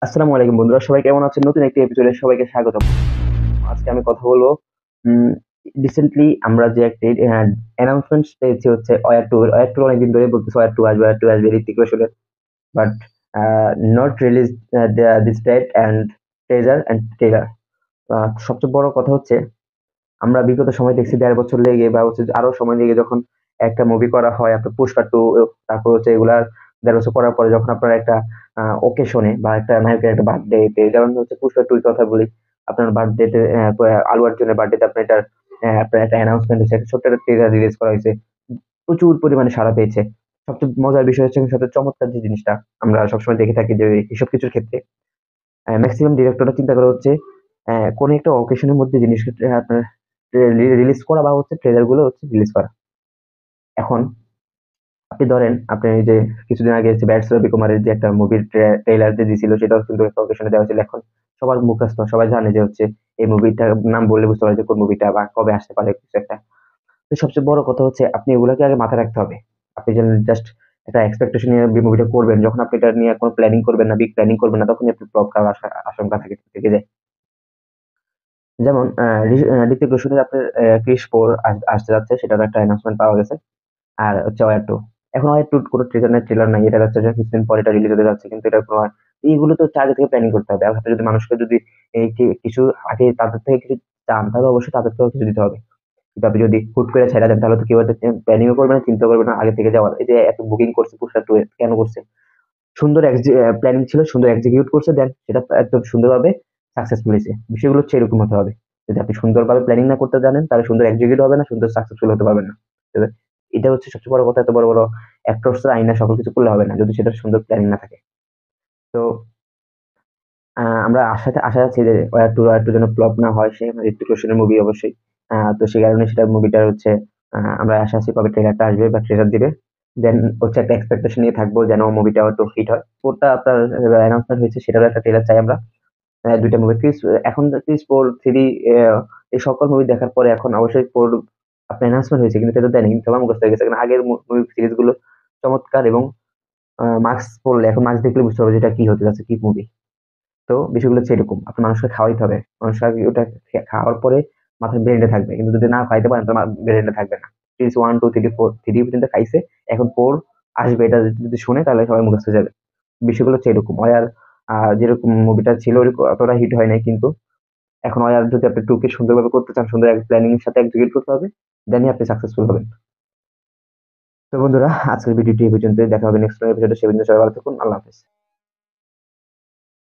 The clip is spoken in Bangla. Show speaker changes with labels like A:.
A: আসসালামু আলাইকুম বন্ধুরা, সবাই কেমন আছেন? নতুন একটি এপিসোডে সবাইকে স্বাগতম। আজকে আমি কথা বলবো উম রিসেন্টলি আমরা যে একটি অ্যানাউন্সমেন্ট পেয়েছি হচ্ছে ওয়ার 2 ওয়ার 2 অনেকদিন ধরে বলতেছে ওয়ার 2 আসবে, ওয়ার 2 আসবে ঋত্বিক রোশনের। But not release this date and treasure and trailer. সবচেয়ে বড় কথা হচ্ছে আমরা বিগত সময় দেখছি ১.৫ বছর লেগে বা হচ্ছে আরো সময় লেগে যখন একটা মুভি করা হয়, আপনার পুষ্পা 2, তারপর হচ্ছে এগুলার ১.৫ বছর করার পরে যখন আপনার একটা occasion এ বা একটা নায়কের একটা বার্থডেতে, যেমন হচ্ছে পুষ্পা 2 র কথা বলি। আপনার বার্থডেতে আল্লু অর্জুনের বার্থডেতে আপনার এটার আপনার একটা অ্যানাউন্সমেন্ট হইছে। একটা ছোট্ট একটা ট্রেইলার রিলিজ করা হইছে। প্রচুর পরিমাণে সাড়া পেয়েছে। সবচেয়ে মজার বিষয় হচ্ছে এবং সবচেয়ে চমৎকার যে জিনিসটা আমরা সবসময় দেখে থাকি যে এসব কিছুর ক্ষেত্রে মেক্সিমাম ডিরেক্টররা চিন্তা করে হচ্ছে কোন একটা occasion এর মধ্যে জিনিসটা আপনার রিলিজ করা বা হচ্ছে ট্রেলার গুলো হচ্ছে রিলিজ করা। এখন আপনি ধরেন আপনি এই যে কিছুদিন আগে যে ব্যাটস রবি কুমারের যে একটা মুভির ট্রেলার যে দিছিল সেটাও কিন্তু একটা অকেশনে দেওয়া হয়েছিল। এখন সবার মুখস্থ, সবাই জানে যে হচ্ছে এই মুভিটার নাম বললে বুঝতে পারে যে কোন মুভিটা বা কবে আসতে পারে কিছু একটা। তো সবচেয়ে বড় কথা হচ্ছে আপনি এগুলাকে আগে মাথায় রাখতে হবে। আপনি যেন জাস্ট একটা এক্সপেকটেশন নিয়ে মুভিটা করবেন। যখন আপনি এটা নিয়ে কোনো প্ল্যানিং করবেন না, বিগ প্ল্যানিং করবেন না, তখনই আপনি ফ্লপ খাওয়ার আশঙ্কা থেকে যায়। যেমন ঋত্বিক রোশনের আপনার 'ক্রিশ 4' আসতে যাচ্ছে, সেটারও একটা অ্যানাউন্সমেন্ট পাওয়া গেছে। আর হচ্ছে 'ওয়ার 2'। এখন 'ওয়ার 2' কোনো ট্রেলার নাই। এটা যাচ্ছে যে কিছুদিন পরে এটা রিলিজ হতে যাচ্ছে। কিন্তু এটার কোনো এইগুলো তো হচ্ছে আগে থেকে প্ল্যানিং করতে হবে। আর আপনি যদি মানুষকে যদি এই কিছু আগে তাদের থেকে কিছু চান, তাহলে অবশ্যই তাদেরকেও কিছু দিতে হবে। কিন্তু আপনি যদি হুট করে ছেড়ে দেন, তাহলে তো কেউ এটা প্ল্যানিং ও করবে না, চিন্তা করবে না আগে থেকে যাওয়ার। এই যে এত বুকিং করছে 'পুষ্পা 2' এর, কেন করছে? সুন্দর প্ল্যানিং ছিল, সুন্দর এক্সিকিউট করছে, দেন সেটা একদম সুন্দরভাবে সাকসেসফুল হইছে। বিষয়গুলো হচ্ছে এরকম হতে হবে। যদি আপনি সুন্দরভাবে প্ল্যানিং না করতে জানেন, তাহলে সুন্দর এক্সিকিউট হবে না, সুন্দর সাকসেসফুল হতে পারবেন না। তবে এটা হচ্ছে সবচেয়ে বড় কথা। এত বড় অ্যাক্টরসরা আইনা সকল কিছু করলে হবে না, যদি সেটার সুন্দর প্ল্যানিং না থাকে। তো আমরা আশা আছি যে 'ওয়ার 2' যেন ফ্লপ না হয়। সে ঋত্বিক রোশনের মুভি অবশ্যই। তো সেই কারণে সেটা মুভিটার হচ্ছে আমরা আশা আছি কবে ট্রেলারটা আসবে বা ট্রেলার দিবে। দেন হচ্ছে একটা এক্সপেকটেশন নিয়ে থাকবো যেন মুভিটা একটু হিট হয়। 4 টা আপনার অ্যানাউন্সমেন্ট হয়েছে, সেটারও একটা ট্রেলার চাই আমরা। ২ টা মুভি এখন 'ক্রিস 4', 3 এই সকল মুভি দেখার পরে এখন অবশ্যই 4 আপনার অ্যানাউন্সমেন্ট হয়েছে কিন্তু ট্রেলার দেয়নি। সবার মুখস্থ হয়ে গেছে। কারণ আগের মুভি সিরিজ গুলো চমৎকার এবং মার্কস পড়লে এখন মার্কস দেখলে বুঝতে পারবে যে এটা কি হতে যাচ্ছে, কি মুভি। তো বিষয়গুলো হচ্ছে এরকম। আপনার মানুষকে খাওয়াইতে হবে। মানুষকে আগে ওটা খাওয়ার পরে মাথায় ব্রেইনে থাকবে। কিন্তু যদি না খাইতে পারেন তো ব্রেইনে থাকবে না। সিরিজ 1, 2, 3, 4, 3 পর্যন্ত খাইছে। এখন 4 আসবে, এটা যদি শুনে তাহলে সবাই মুখস্থ হয়ে যাবে। বিষয়গুলো হচ্ছে এরকম। ওয়ার যেরকম মুভিটা ছিল ওরকম অতটা হিট হয় নাই কিন্তু এখন ওয়ার যদি আপনি 2 কে সুন্দরভাবে করতে চান, সুন্দর এক প্ল্যানিং এর সাথে এক্সিকিউট করতে হবে, দেনই আপনি সাকসেসফুল হবেন। তো বন্ধুরা, আজকের ভিডিওটি এই পর্যন্তই। দেখা হবে নেক্সট এপিসোডে। সে পর্যন্ত সবাই ভালো থাকুন। আল্লাহ হাফেজ।